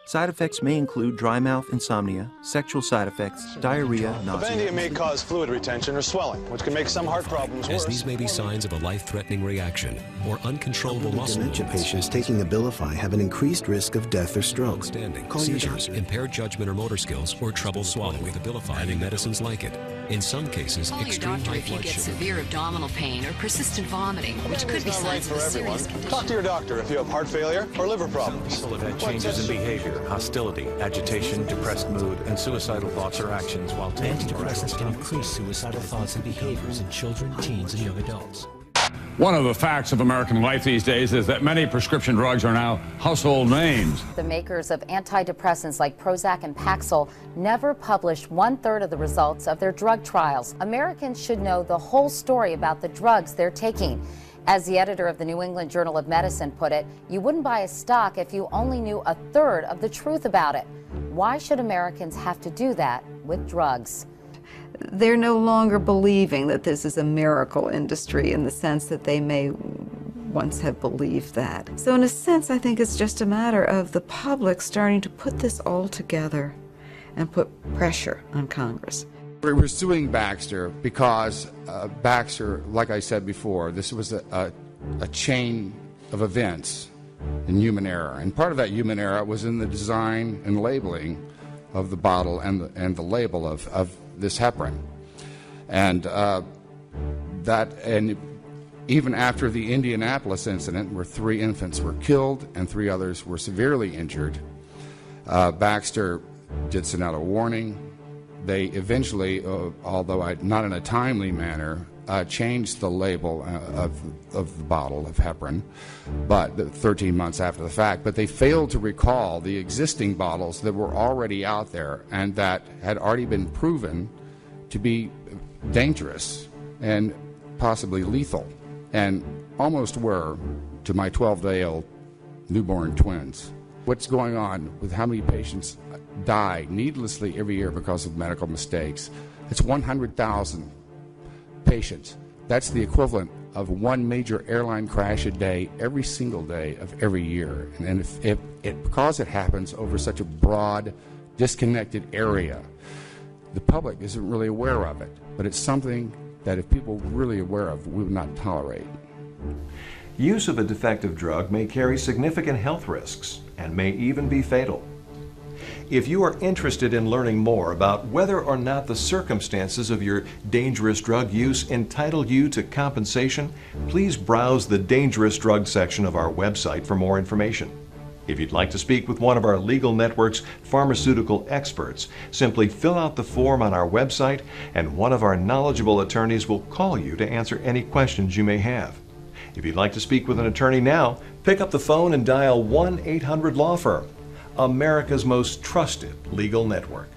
Side effects may include dry mouth, insomnia, sexual side effects, diarrhea, nausea. Avandia may cause fluid retention or swelling, which can make some heart problems worse. As these may be signs of a life-threatening reaction or uncontrollable muscle Dementia movements. patients taking Abilify have an increased risk of death or stroke. Standing, Call your seizures, doctor. impaired judgment or motor skills, or trouble swallowing with Abilify and medicines like it. In some cases, Call your extreme doctor high if you blood get sugar. severe abdominal pain or persistent vomiting, which could be It's not right signs for of a everyone. serious condition. Talk to your doctor if you have heart failure or liver Some problems. people have had changes in behavior, hostility, agitation, depressed mood, and suicidal thoughts or actions while taking Antidepressants can increase suicidal thoughts and behaviors in children, teens, and young adults. One of the facts of American life these days is that many prescription drugs are now household names. The makers of antidepressants like Prozac and Paxil never published 1/3 of the results of their drug trials. Americans should know the whole story about the drugs they're taking. As the editor of the New England Journal of Medicine put it, you wouldn't buy a stock if you only knew 1/3 of the truth about it. Why should Americans have to do that with drugs? They're no longer believing that this is a miracle industry in the sense that they may once have believed that. So in a sense, I think it's just a matter of the public starting to put this all together and put pressure on Congress. We're suing Baxter because Baxter, like I said before, this was a chain of events in human error. And part of that human error was in the design and labeling of the bottle and the label of this heparin. And even after the Indianapolis incident, where 3 infants were killed and 3 others were severely injured, Baxter did send out a warning. They eventually, although not in a timely manner, changed the label of the bottle of heparin, but 13 months after the fact. But they failed to recall the existing bottles that were already out there and that had already been proven to be dangerous and possibly lethal, and almost were to my 12-day-old newborn twins. What's going on with how many patients die needlessly every year because of medical mistakes? It's 100,000 patients. That's the equivalent of 1 major airline crash a day, every single day of every year. And because it happens over such a broad, disconnected area, the public isn't really aware of it. But it's something that if people were really aware of, we would not tolerate. Use of a defective drug may carry significant health risks and may even be fatal. If you are interested in learning more about whether or not the circumstances of your dangerous drug use entitle you to compensation, please browse the dangerous drug section of our website for more information. If you'd like to speak with one of our legal network's pharmaceutical experts, simply fill out the form on our website and one of our knowledgeable attorneys will call you to answer any questions you may have. If you'd like to speak with an attorney now, pick up the phone and dial 1-800-LAW-FIRM, America's most trusted legal network.